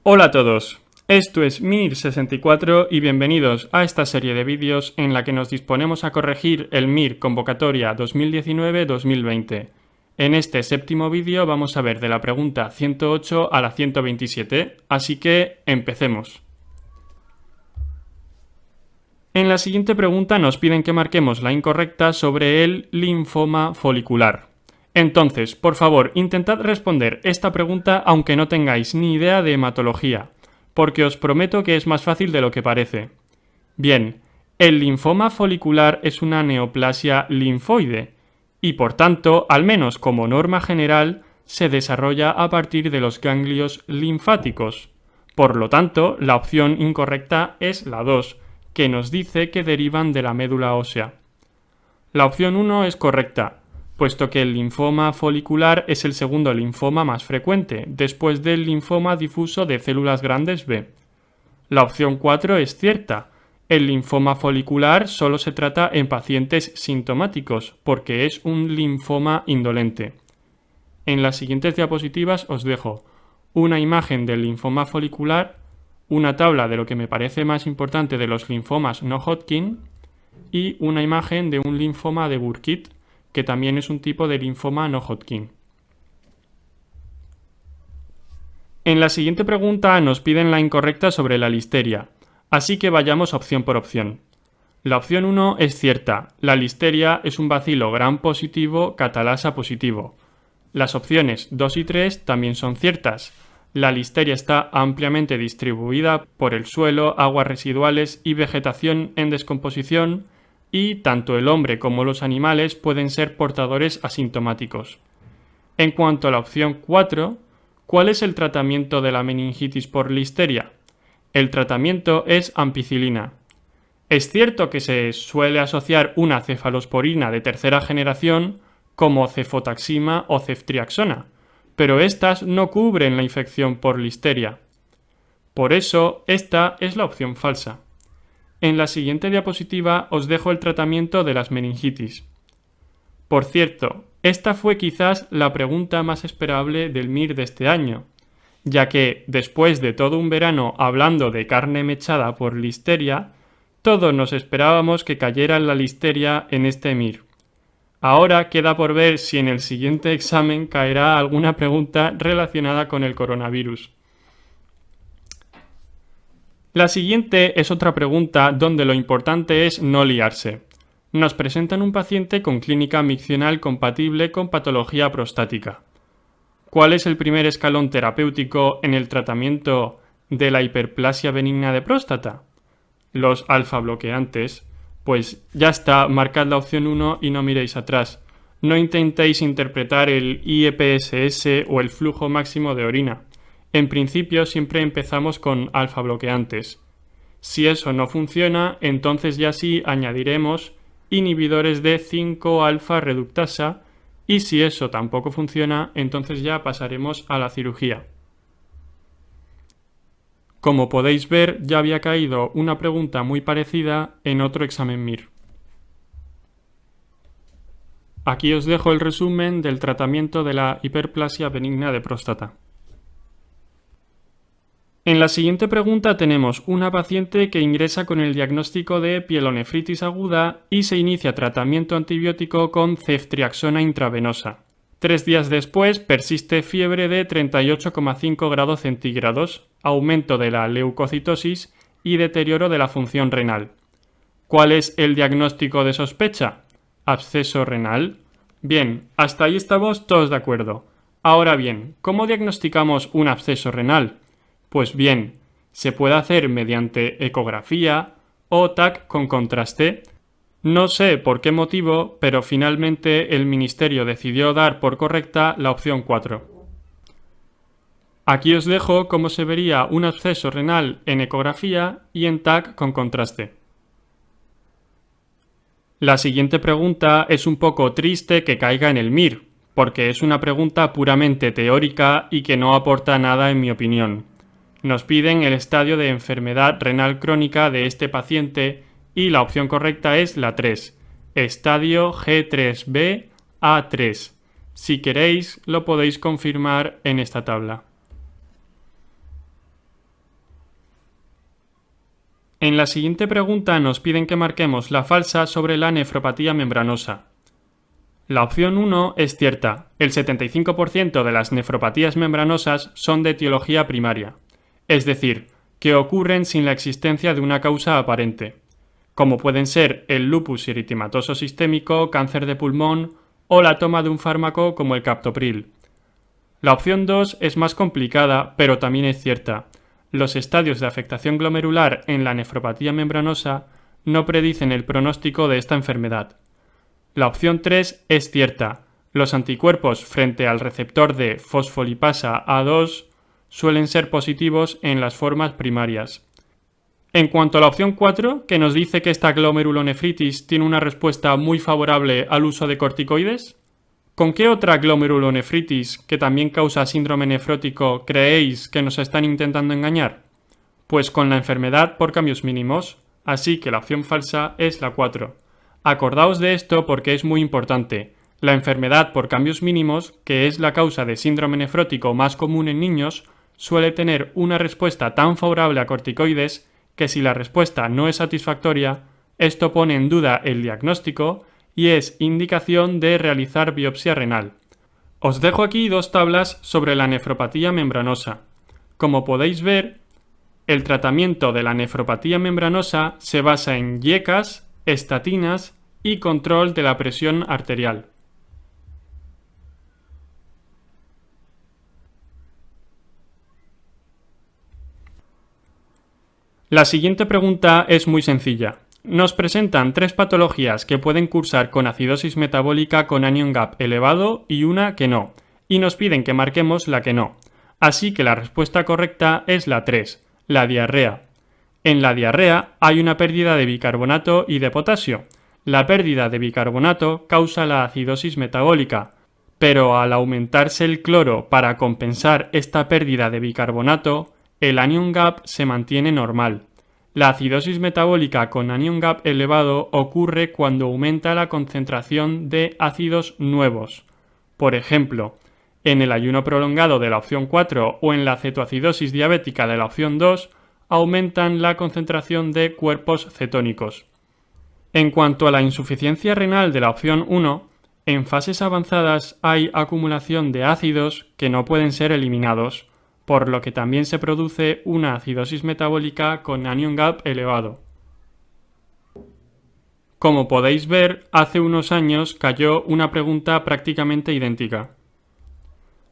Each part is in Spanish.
Hola a todos, esto es MIR64 y bienvenidos a esta serie de vídeos en la que nos disponemos a corregir el MIR Convocatoria 2019-2020. En este séptimo vídeo vamos a ver de la pregunta 108 a la 127, así que empecemos. En la siguiente pregunta nos piden que marquemos la incorrecta sobre el linfoma folicular. Entonces, por favor, intentad responder esta pregunta aunque no tengáis ni idea de hematología, porque os prometo que es más fácil de lo que parece. Bien, el linfoma folicular es una neoplasia linfoide y, por tanto, al menos como norma general, se desarrolla a partir de los ganglios linfáticos. Por lo tanto, la opción incorrecta es la 2, que nos dice que derivan de la médula ósea. La opción 1 es correcta, puesto que el linfoma folicular es el segundo linfoma más frecuente, después del linfoma difuso de células grandes B. La opción 4 es cierta. El linfoma folicular solo se trata en pacientes sintomáticos, porque es un linfoma indolente. En las siguientes diapositivas os dejo una imagen del linfoma folicular, una tabla de lo que me parece más importante de los linfomas no Hodgkin y una imagen de un linfoma de Burkitt, que también es un tipo de linfoma no Hodgkin. En la siguiente pregunta nos piden la incorrecta sobre la listeria, así que vayamos opción por opción. La opción 1 es cierta, la listeria es un bacilo gram positivo catalasa positivo. Las opciones 2 y 3 también son ciertas. La listeria está ampliamente distribuida por el suelo, aguas residuales y vegetación en descomposición, y tanto el hombre como los animales pueden ser portadores asintomáticos. En cuanto a la opción 4, ¿cuál es el tratamiento de la meningitis por listeria? El tratamiento es ampicilina. Es cierto que se suele asociar una cefalosporina de tercera generación como cefotaxima o ceftriaxona, pero estas no cubren la infección por listeria. Por eso, esta es la opción falsa. En la siguiente diapositiva os dejo el tratamiento de las meningitis. Por cierto, esta fue quizás la pregunta más esperable del MIR de este año, ya que, después de todo un verano hablando de carne mechada por listeria, todos nos esperábamos que cayera la listeria en este MIR. Ahora queda por ver si en el siguiente examen caerá alguna pregunta relacionada con el coronavirus. La siguiente es otra pregunta donde lo importante es no liarse. Nos presentan un paciente con clínica miccional compatible con patología prostática. ¿Cuál es el primer escalón terapéutico en el tratamiento de la hiperplasia benigna de próstata? Los alfa bloqueantes. Pues ya está, marcad la opción 1 y no miréis atrás. No intentéis interpretar el IEPSS o el flujo máximo de orina. En principio siempre empezamos con alfa bloqueantes. Si eso no funciona, entonces ya sí añadiremos inhibidores de 5-alfa reductasa, y si eso tampoco funciona, entonces ya pasaremos a la cirugía. Como podéis ver, ya había caído una pregunta muy parecida en otro examen MIR. Aquí os dejo el resumen del tratamiento de la hiperplasia benigna de próstata. En la siguiente pregunta tenemos una paciente que ingresa con el diagnóstico de pielonefritis aguda y se inicia tratamiento antibiótico con ceftriaxona intravenosa. 3 días después persiste fiebre de 38,5 grados centígrados, aumento de la leucocitosis y deterioro de la función renal. ¿Cuál es el diagnóstico de sospecha? ¿Absceso renal? Bien, hasta ahí estamos todos de acuerdo. Ahora bien, ¿cómo diagnosticamos un absceso renal? Pues bien, se puede hacer mediante ecografía o TAC con contraste. No sé por qué motivo, pero finalmente el ministerio decidió dar por correcta la opción 4. Aquí os dejo cómo se vería un absceso renal en ecografía y en TAC con contraste. La siguiente pregunta es un poco triste que caiga en el MIR, porque es una pregunta puramente teórica y que no aporta nada en mi opinión. Nos piden el estadio de enfermedad renal crónica de este paciente y la opción correcta es la 3, estadio G3B A3. Si queréis, lo podéis confirmar en esta tabla. En la siguiente pregunta nos piden que marquemos la falsa sobre la nefropatía membranosa. La opción 1 es cierta. El 75% de las nefropatías membranosas son de etiología primaria, es decir, que ocurren sin la existencia de una causa aparente, como pueden ser el lupus eritematoso sistémico, cáncer de pulmón o la toma de un fármaco como el captopril. La opción 2 es más complicada, pero también es cierta. Los estadios de afectación glomerular en la nefropatía membranosa no predicen el pronóstico de esta enfermedad. La opción 3 es cierta. Los anticuerpos frente al receptor de fosfolipasa A2 suelen ser positivos en las formas primarias. En cuanto a la opción 4, que nos dice que esta glomerulonefritis tiene una respuesta muy favorable al uso de corticoides, ¿con qué otra glomerulonefritis que también causa síndrome nefrótico creéis que nos están intentando engañar? Pues con la enfermedad por cambios mínimos, así que la opción falsa es la 4. Acordaos de esto porque es muy importante. La enfermedad por cambios mínimos, que es la causa de síndrome nefrótico más común en niños, suele tener una respuesta tan favorable a corticoides que si la respuesta no es satisfactoria, esto pone en duda el diagnóstico y es indicación de realizar biopsia renal. Os dejo aquí dos tablas sobre la nefropatía membranosa. Como podéis ver, el tratamiento de la nefropatía membranosa se basa en IECAS, estatinas y control de la presión arterial. La siguiente pregunta es muy sencilla. Nos presentan 3 patologías que pueden cursar con acidosis metabólica con anion gap elevado y una que no, y nos piden que marquemos la que no. Así que la respuesta correcta es la 3, la diarrea. En la diarrea hay una pérdida de bicarbonato y de potasio. La pérdida de bicarbonato causa la acidosis metabólica, pero al aumentarse el cloro para compensar esta pérdida de bicarbonato, el anion gap se mantiene normal. La acidosis metabólica con anion gap elevado ocurre cuando aumenta la concentración de ácidos nuevos. Por ejemplo, en el ayuno prolongado de la opción 4 o en la cetoacidosis diabética de la opción 2, aumentan la concentración de cuerpos cetónicos. En cuanto a la insuficiencia renal de la opción 1, en fases avanzadas hay acumulación de ácidos que no pueden ser eliminados, por lo que también se produce una acidosis metabólica con anion gap elevado. Como podéis ver, hace unos años cayó una pregunta prácticamente idéntica.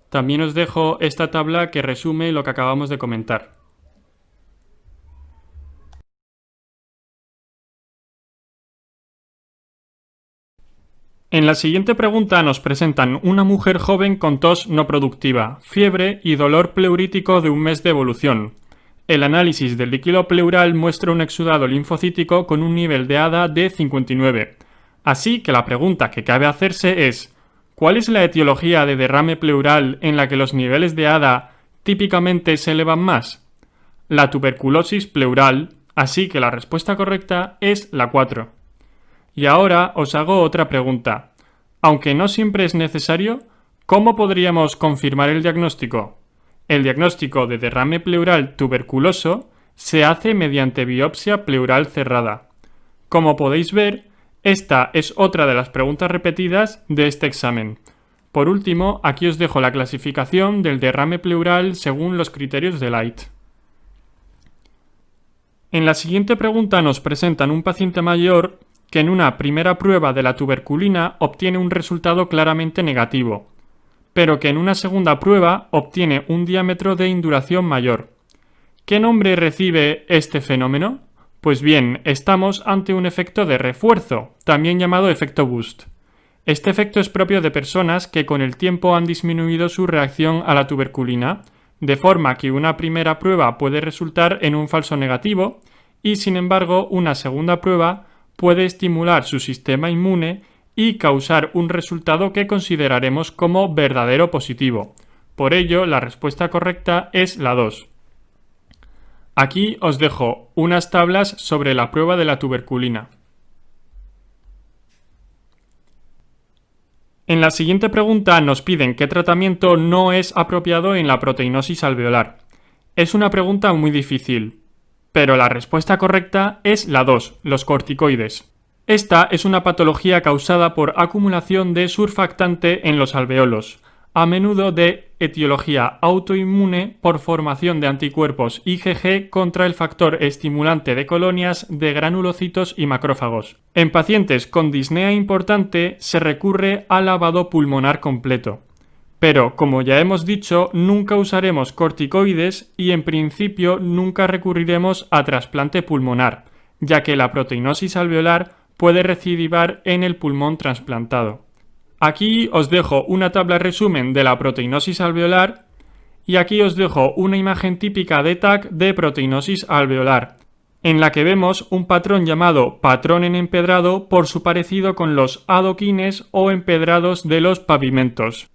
También os dejo esta tabla que resume lo que acabamos de comentar. En la siguiente pregunta nos presentan una mujer joven con tos no productiva, fiebre y dolor pleurítico de un mes de evolución. El análisis del líquido pleural muestra un exudado linfocítico con un nivel de ADA de 59. Así que la pregunta que cabe hacerse es: ¿cuál es la etiología de derrame pleural en la que los niveles de ADA típicamente se elevan más? La tuberculosis pleural, así que la respuesta correcta es la 4. Y ahora os hago otra pregunta. Aunque no siempre es necesario, ¿cómo podríamos confirmar el diagnóstico? El diagnóstico de derrame pleural tuberculoso se hace mediante biopsia pleural cerrada. Como podéis ver, esta es otra de las preguntas repetidas de este examen. Por último, aquí os dejo la clasificación del derrame pleural según los criterios de Light. En la siguiente pregunta nos presentan un paciente mayor que en una primera prueba de la tuberculina obtiene un resultado claramente negativo, pero que en una segunda prueba obtiene un diámetro de induración mayor. ¿Qué nombre recibe este fenómeno? Pues bien, estamos ante un efecto de refuerzo, también llamado efecto Boost. Este efecto es propio de personas que con el tiempo han disminuido su reacción a la tuberculina, de forma que una primera prueba puede resultar en un falso negativo y, sin embargo, una segunda prueba puede estimular su sistema inmune y causar un resultado que consideraremos como verdadero positivo. Por ello, la respuesta correcta es la 2. Aquí os dejo unas tablas sobre la prueba de la tuberculina. En la siguiente pregunta nos piden qué tratamiento no es apropiado en la proteinosis alveolar. Es una pregunta muy difícil. pero la respuesta correcta es la 2, los corticoides. Esta es una patología causada por acumulación de surfactante en los alveolos, a menudo de etiología autoinmune por formación de anticuerpos IgG contra el factor estimulante de colonias de granulocitos y macrófagos. En pacientes con disnea importante se recurre al lavado pulmonar completo. Pero, como ya hemos dicho, nunca usaremos corticoides y en principio nunca recurriremos a trasplante pulmonar, ya que la proteinosis alveolar puede recidivar en el pulmón trasplantado. Aquí os dejo una tabla resumen de la proteinosis alveolar y aquí os dejo una imagen típica de TAC de proteinosis alveolar, en la que vemos un patrón llamado patrón en empedrado por su parecido con los adoquines o empedrados de los pavimentos.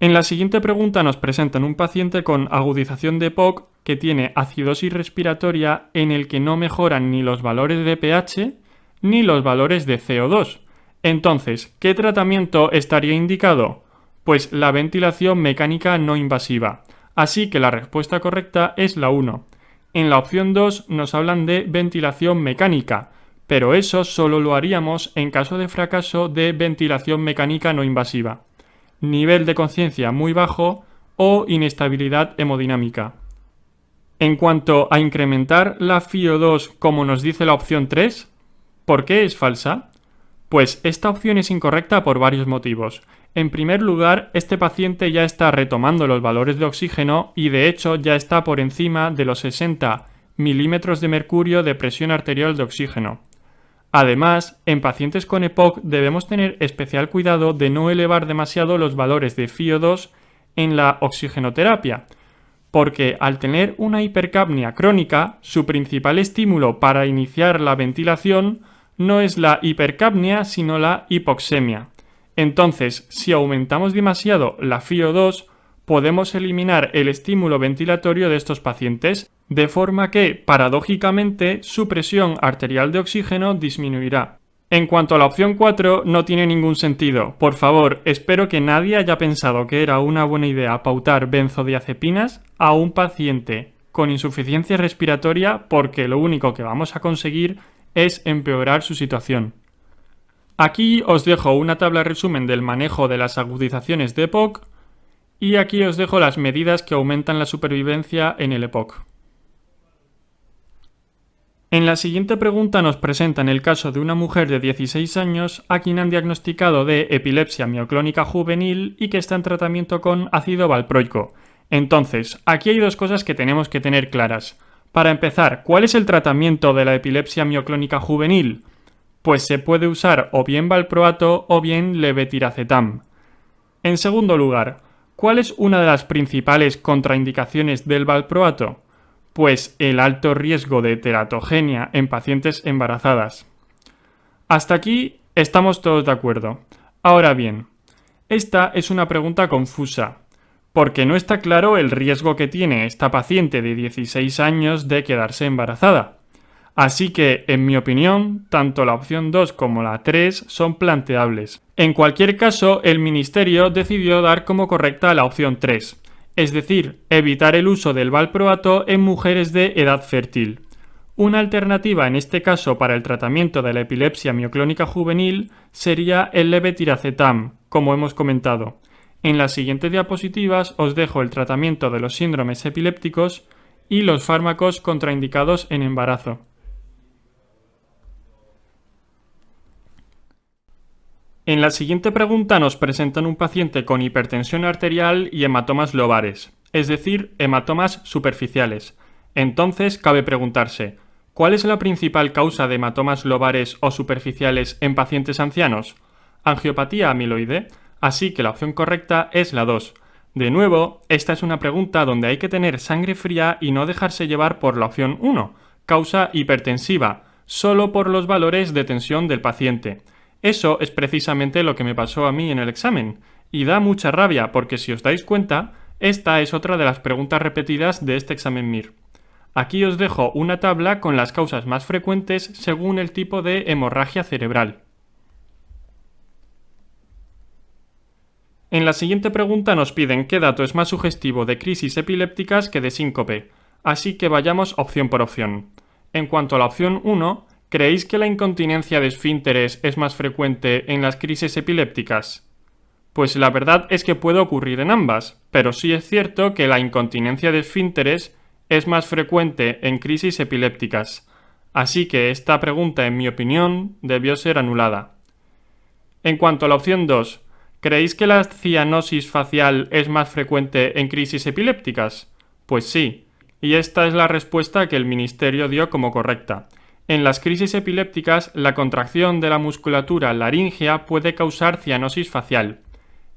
En la siguiente pregunta nos presentan un paciente con agudización de EPOC que tiene acidosis respiratoria en el que no mejoran ni los valores de pH ni los valores de CO2. Entonces, ¿qué tratamiento estaría indicado? Pues la ventilación mecánica no invasiva. Así que la respuesta correcta es la 1. En la opción 2 nos hablan de ventilación mecánica, pero eso solo lo haríamos en caso de fracaso de ventilación mecánica no invasiva, nivel de conciencia muy bajo o inestabilidad hemodinámica. En cuanto a incrementar la FiO2 como nos dice la opción 3, ¿por qué es falsa? Pues esta opción es incorrecta por varios motivos. En primer lugar, este paciente ya está retomando los valores de oxígeno y de hecho ya está por encima de los 60 milímetros de mercurio de presión arterial de oxígeno. Además, en pacientes con EPOC debemos tener especial cuidado de no elevar demasiado los valores de FiO2 en la oxigenoterapia, porque al tener una hipercapnia crónica, su principal estímulo para iniciar la ventilación no es la hipercapnia, sino la hipoxemia. Entonces, si aumentamos demasiado la FiO2, podemos eliminar el estímulo ventilatorio de estos pacientes, de forma que, paradójicamente, su presión arterial de oxígeno disminuirá. En cuanto a la opción 4, no tiene ningún sentido. Por favor, espero que nadie haya pensado que era una buena idea pautar benzodiazepinas a un paciente con insuficiencia respiratoria porque lo único que vamos a conseguir es empeorar su situación. Aquí os dejo una tabla resumen del manejo de las agudizaciones de EPOC y aquí os dejo las medidas que aumentan la supervivencia en el EPOC. En la siguiente pregunta nos presentan el caso de una mujer de 16 años a quien han diagnosticado de epilepsia mioclónica juvenil y que está en tratamiento con ácido valproico. Entonces, aquí hay dos cosas que tenemos que tener claras. Para empezar, ¿cuál es el tratamiento de la epilepsia mioclónica juvenil? Pues se puede usar o bien valproato o bien levetiracetam. En segundo lugar, ¿cuál es una de las principales contraindicaciones del valproato? Pues el alto riesgo de teratogenia en pacientes embarazadas. Hasta aquí estamos todos de acuerdo. Ahora bien, esta es una pregunta confusa, porque no está claro el riesgo que tiene esta paciente de 16 años de quedarse embarazada. Así que, en mi opinión, tanto la opción 2 como la 3 son planteables. En cualquier caso, el Ministerio decidió dar como correcta la opción 3, es decir, evitar el uso del valproato en mujeres de edad fértil. Una alternativa en este caso para el tratamiento de la epilepsia mioclónica juvenil sería el levetiracetam, como hemos comentado. En las siguientes diapositivas os dejo el tratamiento de los síndromes epilépticos y los fármacos contraindicados en embarazo. En la siguiente pregunta nos presentan un paciente con hipertensión arterial y hematomas lobares, es decir, hematomas superficiales. Entonces cabe preguntarse, ¿cuál es la principal causa de hematomas lobares o superficiales en pacientes ancianos? Angiopatía amiloide, así que la opción correcta es la 2. De nuevo, esta es una pregunta donde hay que tener sangre fría y no dejarse llevar por la opción 1, causa hipertensiva, solo por los valores de tensión del paciente. Eso es precisamente lo que me pasó a mí en el examen, y da mucha rabia porque si os dais cuenta, esta es otra de las preguntas repetidas de este examen MIR. Aquí os dejo una tabla con las causas más frecuentes según el tipo de hemorragia cerebral. En la siguiente pregunta nos piden qué dato es más sugestivo de crisis epilépticas que de síncope. así que vayamos opción por opción. En cuanto a la opción 1, ¿creéis que la incontinencia de esfínteres es más frecuente en las crisis epilépticas? Pues la verdad es que puede ocurrir en ambas, pero sí es cierto que la incontinencia de esfínteres es más frecuente en crisis epilépticas, así que esta pregunta, en mi opinión, debió ser anulada. En cuanto a la opción 2, ¿creéis que la cianosis facial es más frecuente en crisis epilépticas? Pues sí, y esta es la respuesta que el ministerio dio como correcta. En las crisis epilépticas, la contracción de la musculatura laríngea puede causar cianosis facial.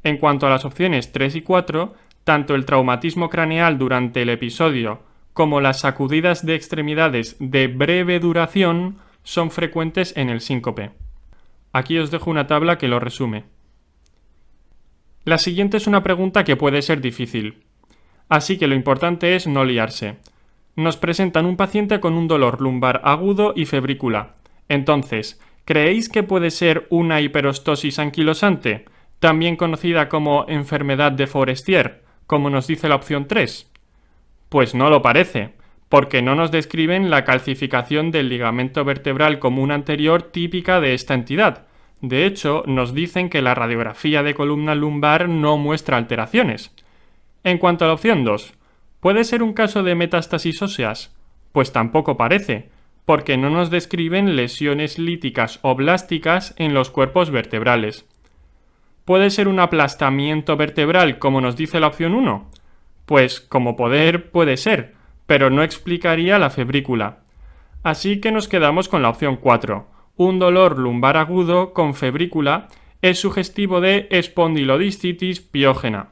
En cuanto a las opciones 3 y 4, tanto el traumatismo craneal durante el episodio como las sacudidas de extremidades de breve duración son frecuentes en el síncope. Aquí os dejo una tabla que lo resume. La siguiente es una pregunta que puede ser difícil, así que lo importante es no liarse. Nos presentan un paciente con un dolor lumbar agudo y febrícula. Entonces, ¿creéis que puede ser una hiperostosis anquilosante, también conocida como enfermedad de Forestier, como nos dice la opción 3? Pues no lo parece, porque no nos describen la calcificación del ligamento vertebral común anterior típica de esta entidad. De hecho, nos dicen que la radiografía de columna lumbar no muestra alteraciones. En cuanto a la opción 2, ¿puede ser un caso de metástasis óseas? Pues tampoco parece, porque no nos describen lesiones líticas o blásticas en los cuerpos vertebrales. ¿Puede ser un aplastamiento vertebral como nos dice la opción 1? Pues como poder puede ser, pero no explicaría la febrícula. Así que nos quedamos con la opción 4. Un dolor lumbar agudo con febrícula es sugestivo de espondilodiscitis piógena.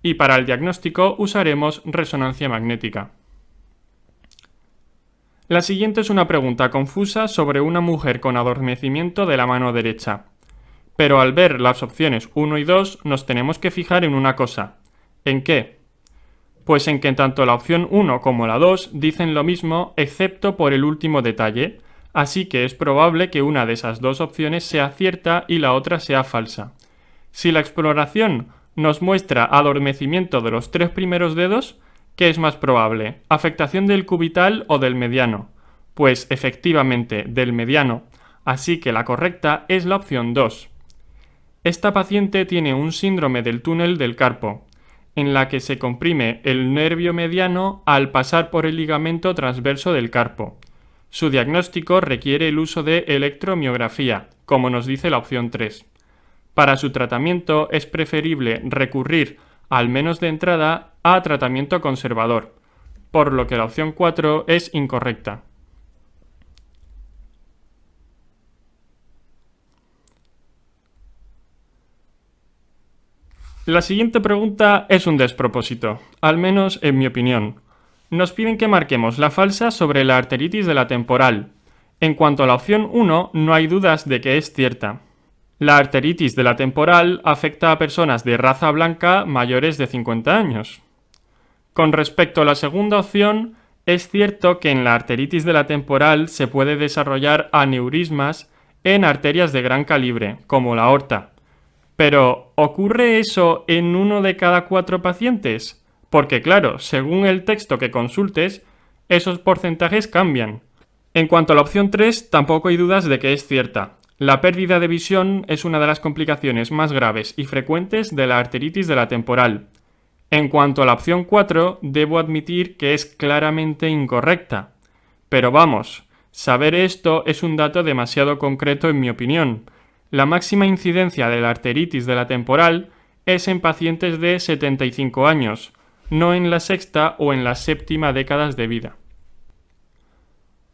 Y para el diagnóstico usaremos resonancia magnética. La siguiente es una pregunta confusa sobre una mujer con adormecimiento de la mano derecha. Pero al ver las opciones 1 y 2 nos tenemos que fijar en una cosa. ¿En qué? Pues en que tanto la opción 1 como la 2 dicen lo mismo excepto por el último detalle, así que es probable que una de esas dos opciones sea cierta y la otra sea falsa. Si la exploración nos muestra adormecimiento de los 3 primeros dedos, ¿qué es más probable? ¿Afectación del cubital o del mediano? Pues efectivamente del mediano, así que la correcta es la opción 2. Esta paciente tiene un síndrome del túnel del carpo, en la que se comprime el nervio mediano al pasar por el ligamento transverso del carpo. Su diagnóstico requiere el uso de electromiografía, como nos dice la opción 3. Para su tratamiento es preferible recurrir, al menos de entrada, a tratamiento conservador, por lo que la opción 4 es incorrecta. La siguiente pregunta es un despropósito, al menos en mi opinión. Nos piden que marquemos la falsa sobre la arteritis de la temporal. En cuanto a la opción 1, no hay dudas de que es cierta. La arteritis de la temporal afecta a personas de raza blanca mayores de 50 años. Con respecto a la segunda opción, es cierto que en la arteritis de la temporal se puede desarrollar aneurismas en arterias de gran calibre, como la aorta. Pero, ¿ocurre eso en 1 de cada 4 pacientes? Porque claro, según el texto que consultes, esos porcentajes cambian. En cuanto a la opción 3, tampoco hay dudas de que es cierta. La pérdida de visión es una de las complicaciones más graves y frecuentes de la arteritis de la temporal. En cuanto a la opción 4, debo admitir que es claramente incorrecta. Pero vamos, saber esto es un dato demasiado concreto en mi opinión. La máxima incidencia de la arteritis de la temporal es en pacientes de 75 años, no en la sexta o en la séptima décadas de vida.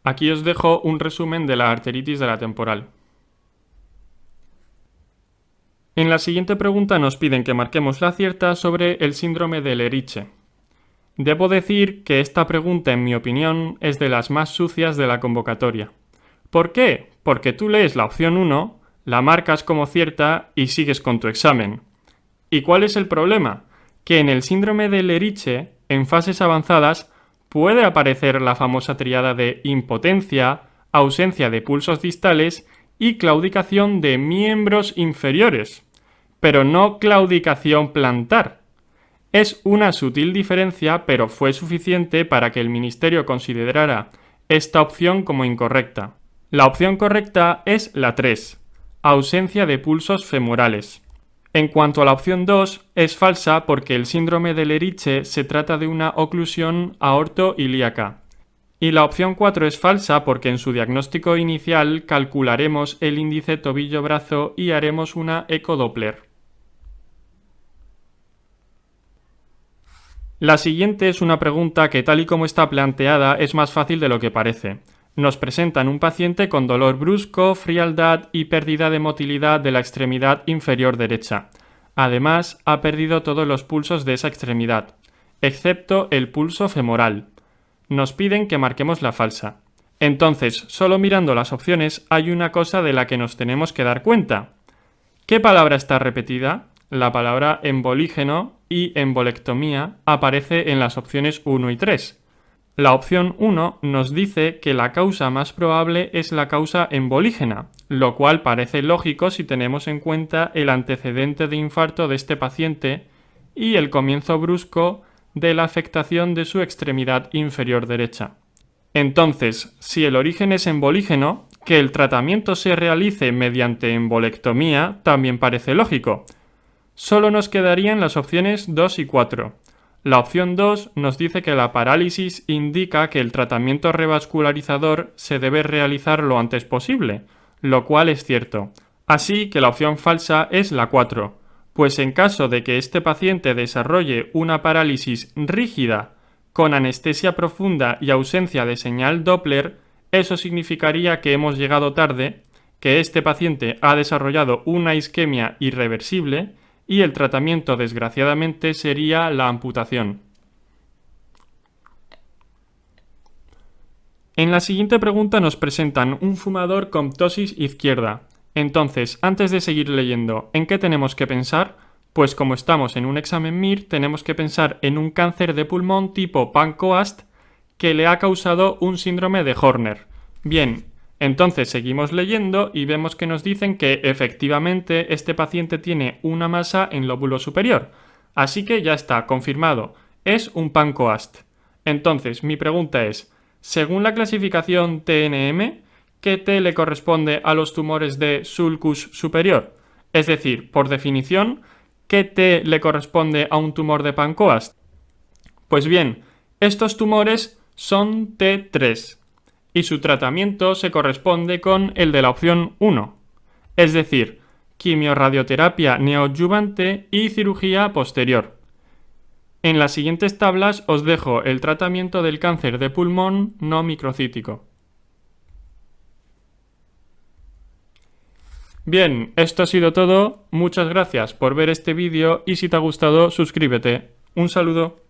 Aquí os dejo un resumen de la arteritis de la temporal. En la siguiente pregunta nos piden que marquemos la cierta sobre el síndrome de Leriche. Debo decir que esta pregunta, en mi opinión, es de las más sucias de la convocatoria. ¿Por qué? Porque tú lees la opción 1, la marcas como cierta y sigues con tu examen. ¿Y cuál es el problema? Que en el síndrome de Leriche, en fases avanzadas, puede aparecer la famosa tríada de impotencia, ausencia de pulsos distales y claudicación de miembros inferiores, pero no claudicación plantar. Es una sutil diferencia, pero fue suficiente para que el Ministerio considerara esta opción como incorrecta. La opción correcta es la 3, ausencia de pulsos femorales. En cuanto a la opción 2, es falsa porque el síndrome de Leriche se trata de una oclusión aortoilíaca. Y la opción 4 es falsa porque en su diagnóstico inicial calcularemos el índice tobillo-brazo y haremos una ecodoppler. La siguiente es una pregunta que, tal y como está planteada, es más fácil de lo que parece. Nos presentan un paciente con dolor brusco, frialdad y pérdida de motilidad de la extremidad inferior derecha. Además, ha perdido todos los pulsos de esa extremidad, excepto el pulso femoral. Nos piden que marquemos la falsa. Entonces, solo mirando las opciones hay una cosa de la que nos tenemos que dar cuenta. ¿Qué palabra está repetida? La palabra embolígeno y embolectomía aparece en las opciones 1 y 3. La opción 1 nos dice que la causa más probable es la causa embolígena, lo cual parece lógico si tenemos en cuenta el antecedente de infarto de este paciente y el comienzo brusco de la afectación de su extremidad inferior derecha. Entonces, si el origen es embolígeno, que el tratamiento se realice mediante embolectomía también parece lógico. Solo nos quedarían las opciones 2 y 4. La opción 2 nos dice que la parálisis indica que el tratamiento revascularizador se debe realizar lo antes posible, lo cual es cierto. Así que la opción falsa es la 4, pues en caso de que este paciente desarrolle una parálisis rígida con anestesia profunda y ausencia de señal Doppler, eso significaría que hemos llegado tarde, que este paciente ha desarrollado una isquemia irreversible y el tratamiento, desgraciadamente, sería la amputación. En la siguiente pregunta nos presentan un fumador con ptosis izquierda. Entonces, antes de seguir leyendo, ¿en qué tenemos que pensar? Pues como estamos en un examen MIR, tenemos que pensar en un cáncer de pulmón tipo Pancoast que le ha causado un síndrome de Horner. Bien, entonces seguimos leyendo y vemos que nos dicen que efectivamente este paciente tiene una masa en lóbulo superior. Así que ya está, confirmado. Es un Pancoast. Entonces, mi pregunta es, según la clasificación TNM, ¿qué T le corresponde a los tumores de sulcus superior? Es decir, por definición, ¿qué T le corresponde a un tumor de Pancoast? Pues bien, estos tumores son T3 y su tratamiento se corresponde con el de la opción 1, es decir, quimiorradioterapia neoadyuvante y cirugía posterior. En las siguientes tablas os dejo el tratamiento del cáncer de pulmón no microcítico. Bien, esto ha sido todo. Muchas gracias por ver este vídeo y si te ha gustado, suscríbete. Un saludo.